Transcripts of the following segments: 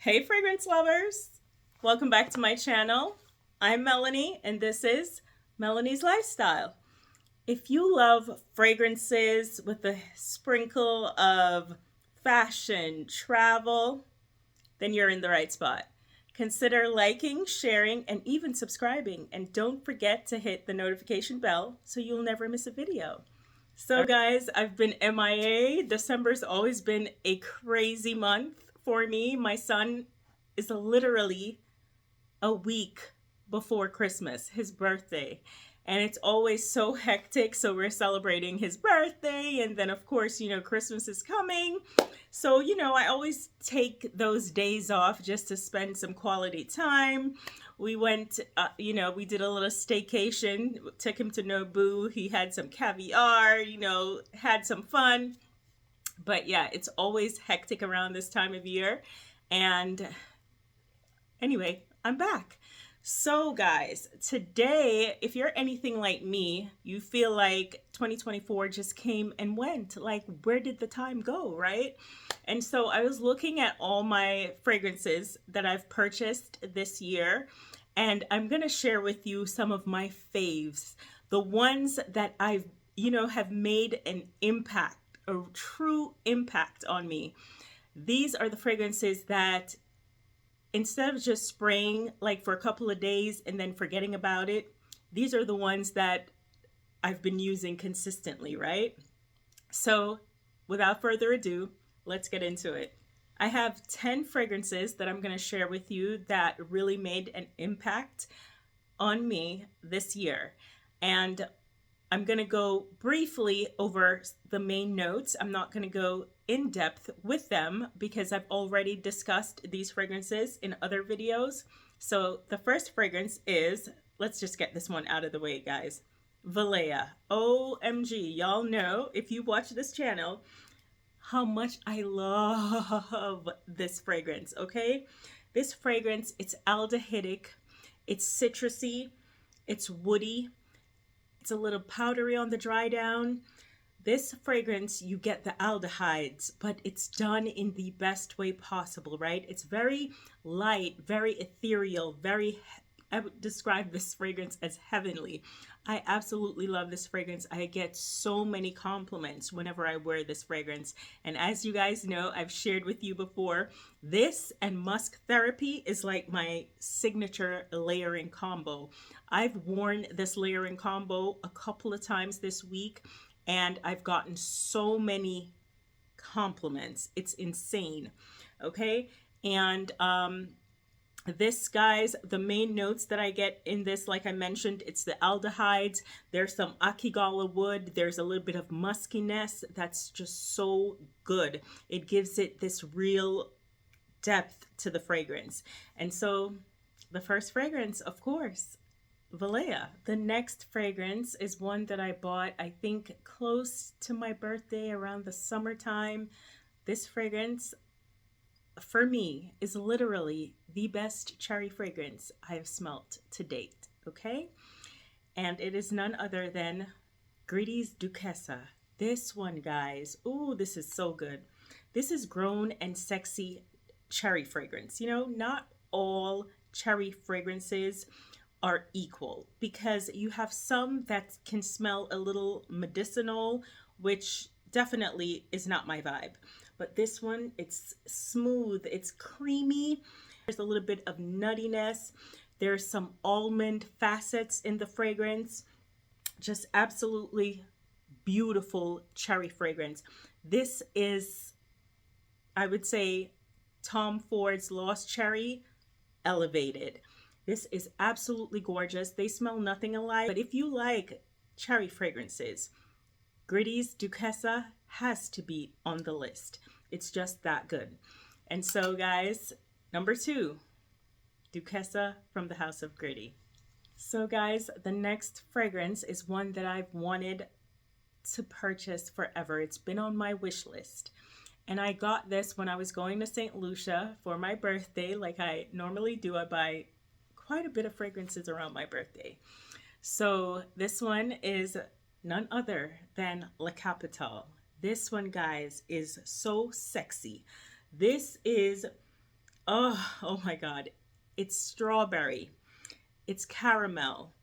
Hey fragrance lovers! Welcome back to my channel. I'm Melanie and this is Melanie's Lifestyle. If you love fragrances with a sprinkle of fashion, travel, then you're in the right spot. Consider liking, sharing, and even subscribing. And don't forget to hit the notification bell so you'll never miss a video. So guys, I've been MIA. December's always been a crazy month for me. My son is literally a week before Christmas, his birthday. And it's always so hectic. So we're celebrating his birthday. And then, of course, Christmas is coming. So, I always take those days off just to spend some quality time. We went, we did a little staycation, took him to Nobu. He had some caviar, had some fun. But yeah, it's always hectic around this time of year. And anyway, I'm back. So guys, today, if you're anything like me, you feel like 2024 just came and went. Like, where did the time go, right? And so I was looking at all my fragrances that I've purchased this year, and I'm going to share with you some of my faves, the ones that I've, have made an impact, a true impact on me. These are the fragrances that instead of just spraying like for a couple of days and then forgetting about it, these are the ones that I've been using consistently, right? So without further ado, let's get into it. I have 10 fragrances that I'm going to share with you that really made an impact on me this year. And I'm going to go briefly over the main notes. I'm not going to go in depth with them because I've already discussed these fragrances in other videos. So the first fragrance is, let's just get this one out of the way, guys. Vala. OMG, y'all know, if you watch this channel, how much I love this fragrance, okay? This fragrance, it's aldehydic, it's citrusy, it's woody, it's a little powdery on the dry down. This fragrance, you get the aldehydes, but it's done in the best way possible, right? It's very light, very ethereal, I would describe this fragrance as heavenly. I absolutely love this fragrance. I get so many compliments whenever I wear this fragrance. And as you guys know, I've shared with you before, this and Musk Therapy is like my signature layering combo. I've worn this layering combo a couple of times this week, and I've gotten so many compliments. It's insane. Okay. And, this, guys, the main notes that I get in this, like I mentioned, it's the aldehydes. There's some akigala wood. There's a little bit of muskiness that's just so good. It gives it this real depth to the fragrance. And so the first fragrance, of course, Vala. The next fragrance is one that I bought, I think, close to my birthday around the summertime. This fragrance, for me, is literally the best cherry fragrance I have smelt to date, okay? And it is none other than Guerlain's Duessa. This one, guys, ooh, this is so good. This is grown and sexy cherry fragrance. Not all cherry fragrances are equal because you have some that can smell a little medicinal, which definitely is not my vibe. But this one, it's smooth, it's creamy. There's a little bit of nuttiness. There's some almond facets in the fragrance. Just absolutely beautiful cherry fragrance. This is, I would say, Tom Ford's Lost Cherry elevated. This is absolutely gorgeous. They smell nothing alike. But if you like cherry fragrances, Guerlain's Duessa has to be on the list. It's just that good. And so, guys, number 2, Duessa from the House of Guerlain. So, guys, the next fragrance is one that I've wanted to purchase forever. It's been on my wish list. And I got this when I was going to St. Lucia for my birthday, like I normally do. I buy quite a bit of fragrances around my birthday. So this one is none other than La Capitale. This one, guys, is so sexy. This is Oh my God. It's strawberry. It's caramel.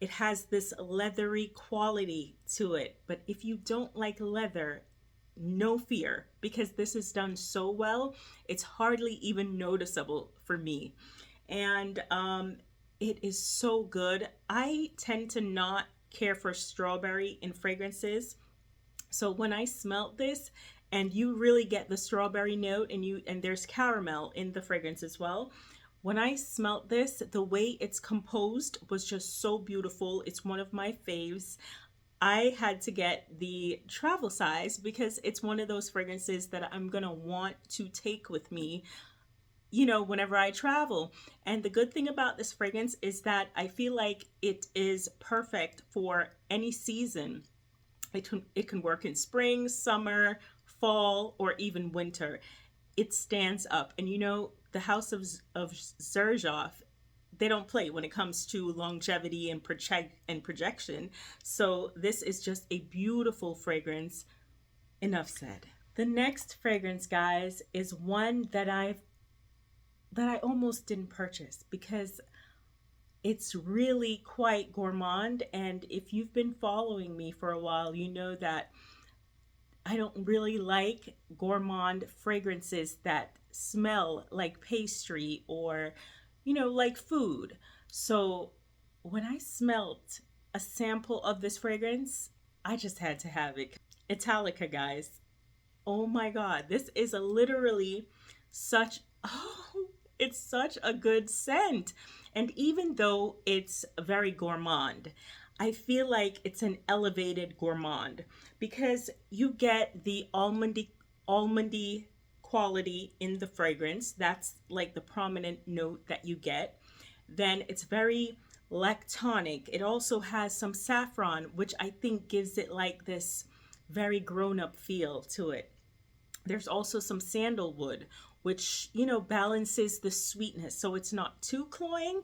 It has this leathery quality to it. But if you don't like leather, no fear, because this is done so well, it's hardly even noticeable for me. And it is so good. I tend to not care for strawberry in fragrances. So when I smelt this, and you really get the strawberry note, and there's caramel in the fragrance as well. When I smelt this, the way it's composed was just so beautiful. It's one of my faves. I had to get the travel size because it's one of those fragrances that I'm gonna want to take with me, whenever I travel. And the good thing about this fragrance is that I feel like it is perfect for any season. It can work in spring, summer, fall, or even winter. It stands up. And the House of Xerjoff, they don't play when it comes to longevity and projection. So this is just a beautiful fragrance. Enough said. The next fragrance, guys, is one that I almost didn't purchase because it's really quite gourmand. And if you've been following me for a while, you know that I don't really like gourmand fragrances that smell like pastry or, like food. So when I smelt a sample of this fragrance, I just had to have it. Italica, guys. Oh my God. This is literally such, it's such a good scent. And even though it's very gourmand, I feel like it's an elevated gourmand because you get the almondy quality in the fragrance. That's like the prominent note that you get. Then it's very lactonic. It also has some saffron, which I think gives it like this very grown-up feel to it. There's also some sandalwood, which, balances the sweetness. So it's not too cloying.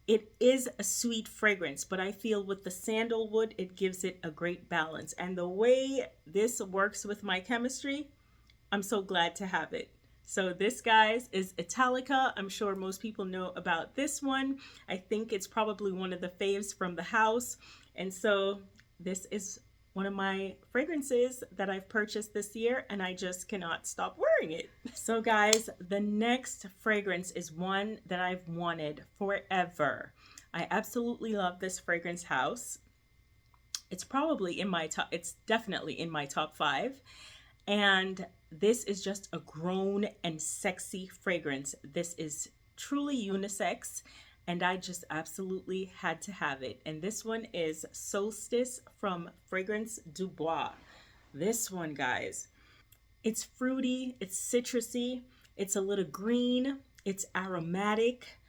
It is a sweet fragrance, but I feel with the sandalwood, it gives it a great balance. And the way this works with my chemistry, I'm so glad to have it. So this, guys, is Italica. I'm sure most people know about this one. I think it's probably one of the faves from the house. And so this is one of my fragrances that I've purchased this year, and I just cannot stop wearing it. So guys, the next fragrance is one that I've wanted forever. I absolutely love this fragrance house. It's definitely in my top 5. And this is just a grown and sexy fragrance. This is truly unisex, and I just absolutely had to have it. And this one is Solstice from Fragrance du Bois. This one, guys, it's fruity, it's citrusy, it's a little green, it's aromatic.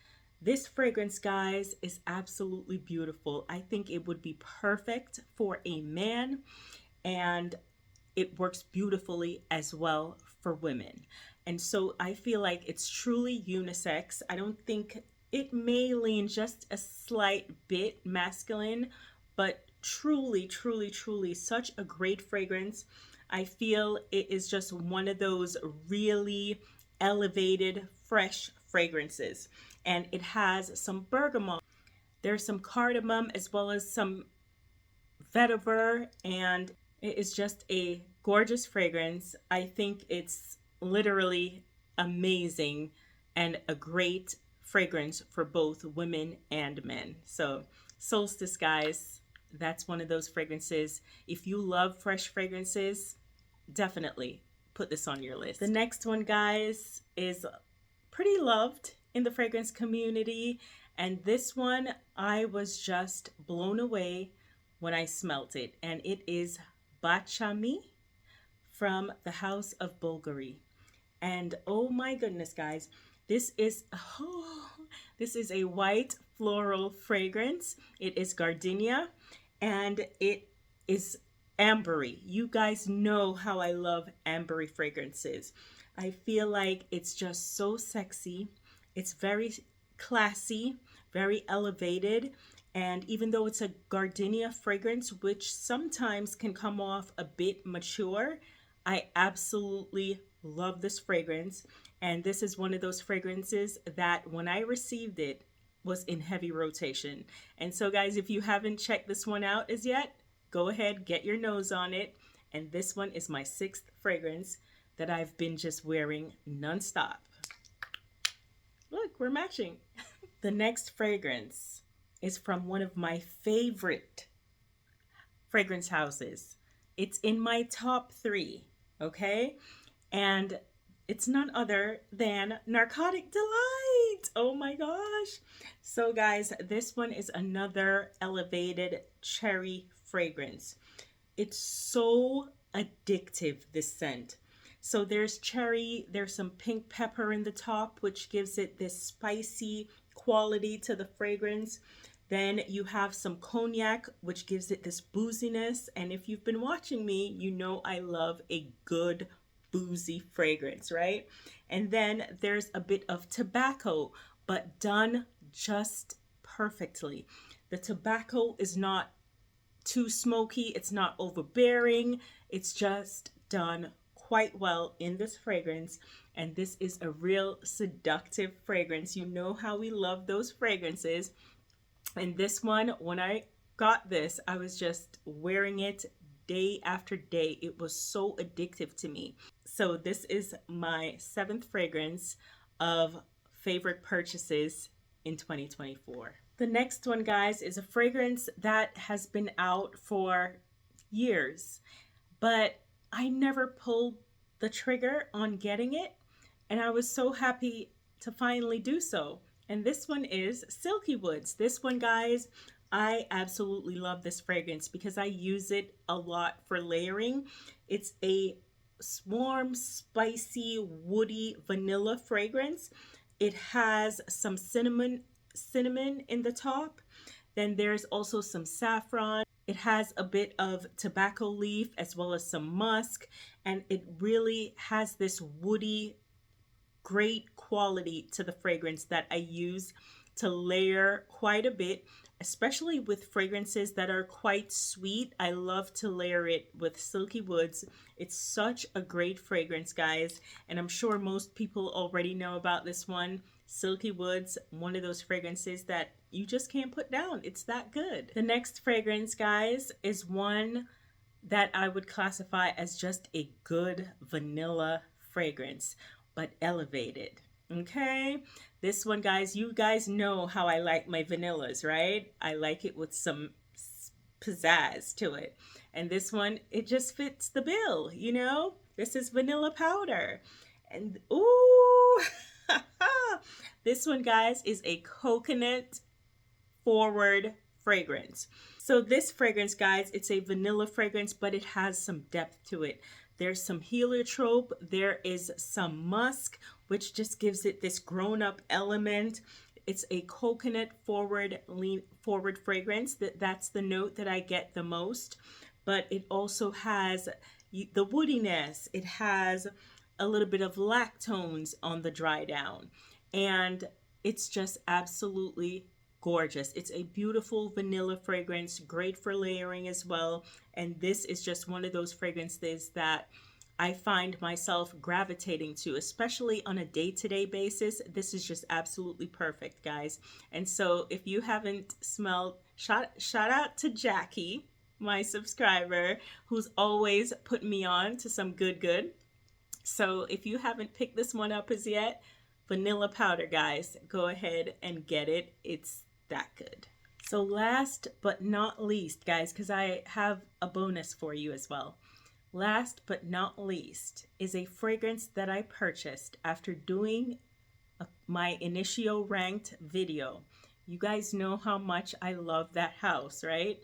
This fragrance, guys, is absolutely beautiful. I think it would be perfect for a man, and it works beautifully as well for women. And so I feel like it's truly unisex. I don't think it may lean just a slight bit masculine, but truly, truly, truly such a great fragrance. I feel it is just one of those really elevated, fresh fragrances. And it has some bergamot. There's some cardamom as well as some vetiver, and it is just a gorgeous fragrance. I think it's literally amazing and a great fragrance for both women and men. So Solstice, guys, that's one of those fragrances. If you love fresh fragrances, definitely put this on your list. The next one, guys, is pretty loved in the fragrance community. And this one, I was just blown away when I smelt it. And it is Bachami from the House of Bulgari. And oh my goodness, guys, this is a white floral fragrance. It is gardenia, and it is ambery. You guys know how I love ambery fragrances. I feel like it's just so sexy. It's very classy, very elevated. And even though it's a gardenia fragrance, which sometimes can come off a bit mature, I absolutely love this fragrance. And this is one of those fragrances that when I received it was in heavy rotation. And so guys, if you haven't checked this one out as yet, go ahead, get your nose on it. And this one is my 6th fragrance that I've been just wearing nonstop. Look, we're matching. The next fragrance is from one of my favorite fragrance houses. It's in my top 3, okay? And it's none other than Narcotic Delight. Oh my gosh. So guys, this one is another elevated cherry fragrance. It's so addictive, this scent. So there's cherry, there's some pink pepper in the top, which gives it this spicy quality to the fragrance. Then you have some cognac, which gives it this booziness. And if you've been watching me, you know I love a good boozy fragrance, right? And then there's a bit of tobacco, but done just perfectly. The tobacco is not too smoky, it's not overbearing, it's just done quite well in this fragrance. And this is a real seductive fragrance. You know how we love those fragrances. And this one, when I got this, I was just wearing it day after day. It was so addictive to me. So this is my 7th fragrance of favorite purchases in 2024. The next one, guys, is a fragrance that has been out for years, but I never pulled the trigger on getting it, and I was so happy to finally do so. And this one is Silky Woods. This one, guys, I absolutely love this fragrance because I use it a lot for layering. It's a warm, spicy, woody vanilla fragrance. It has some cinnamon in the top. Then there's also some saffron. It has a bit of tobacco leaf as well as some musk, and it really has this woody, great quality to the fragrance that I use to layer quite a bit, especially with fragrances that are quite sweet. I love to layer it with Silky Woods. It's such a great fragrance, guys, and I'm sure most people already know about this one. Silky Woods, one of those fragrances that you just can't put down. It's that good. The next fragrance, guys, is one that I would classify as just a good vanilla fragrance, but elevated. Okay, this one, guys, you guys know how I like my vanillas, right? I like it with some pizzazz to it. And this one, it just fits the bill, you know? This is vanilla powder. And ooh, this one, guys, is a coconut forward fragrance. So this fragrance, guys, it's a vanilla fragrance, but it has some depth to it. There's some heliotrope, there is some musk, which just gives it this grown-up element. It's a coconut forward fragrance. That's the note that I get the most. But it also has the woodiness. It has a little bit of lactones on the dry down. And it's just absolutely gorgeous. It's a beautiful vanilla fragrance, great for layering as well. And this is just one of those fragrances that I find myself gravitating to, especially on a day-to-day basis. This is just absolutely perfect, guys. And so if you haven't smelled, shout out to Jackie, my subscriber, who's always putting me on to some good. So if you haven't picked this one up as yet, vanilla powder, guys, go ahead and get it. It's that good. So last but not least, guys, because I have a bonus for you as well. Last but not least is a fragrance that I purchased after doing my Initio ranked video. You guys know how much I love that house, right?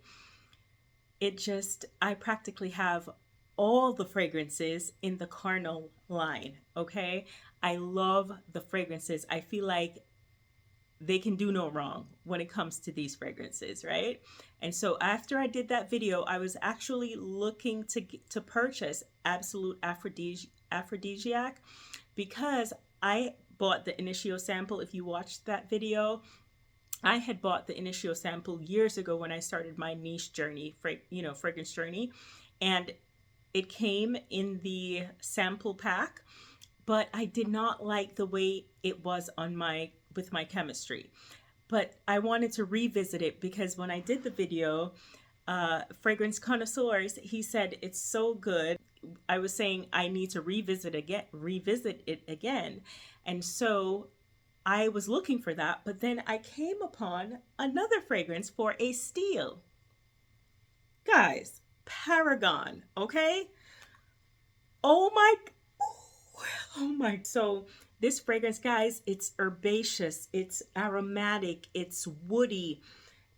I practically have all the fragrances in the Carnal line, okay? I love the fragrances. I feel like they can do no wrong when it comes to these fragrances, right? And so after I did that video, I was actually looking to purchase Absolute Aphrodisiac because I bought the Initio sample. If you watched that video, I had bought the Initio sample years ago when I started my niche journey, fragrance journey, and it came in the sample pack. but I did not like the way it was on with my chemistry. But I wanted to revisit it because when I did the video, Fragrance Connoisseurs, he said it's so good. I was saying I need to revisit it again. And so I was looking for that, but then I came upon another fragrance for a steal. Guys, Paragon, okay? Oh my, oh my. So this fragrance, guys, it's herbaceous, it's aromatic, it's woody,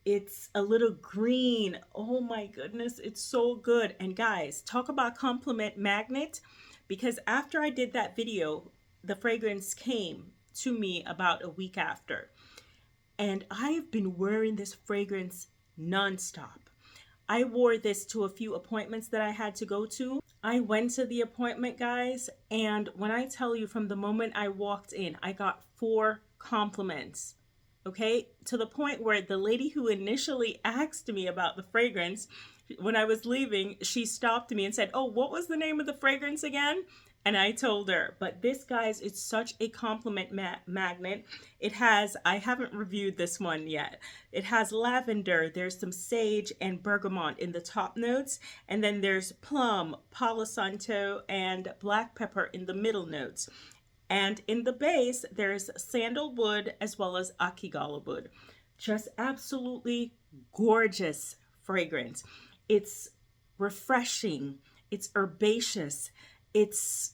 it's a little green. Oh my goodness, it's so good. And guys, talk about compliment magnet, because after I did that video, the fragrance came to me about a week after. And I've been wearing this fragrance nonstop. I wore this to a few appointments that I had to go to. I went to the appointment, guys, and when I tell you, from the moment I walked in, I got 4 compliments. Okay, to the point where the lady who initially asked me about the fragrance, when I was leaving, she stopped me and said, "Oh, what was the name of the fragrance again?" And I told her. But this, guys, it's such a compliment magnet. It has, I haven't reviewed this one yet. It has lavender, there's some sage and bergamot in the top notes, and then there's plum, palo santo, and black pepper in the middle notes. And in the base, there's sandalwood as well as akigala wood. Just absolutely gorgeous fragrance. It's refreshing. It's herbaceous. It's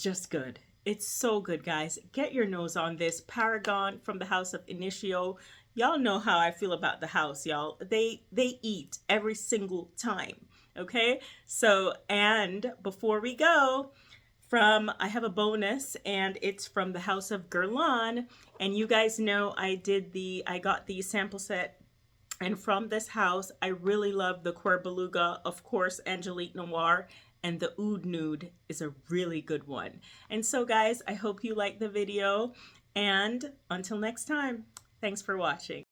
just good. It's so good, guys. Get your nose on this. Paragon from the house of Initio. Y'all know how I feel about the house, y'all. They eat every single time. Okay? So, and before we go, I have a bonus, and it's from the house of Guerlain. And you guys know I got the sample set. And from this house, I really love the Coeur Beluga, of course, Angelique Noir, and the Oud Nude is a really good one. And so, guys, I hope you liked the video. And until next time, thanks for watching.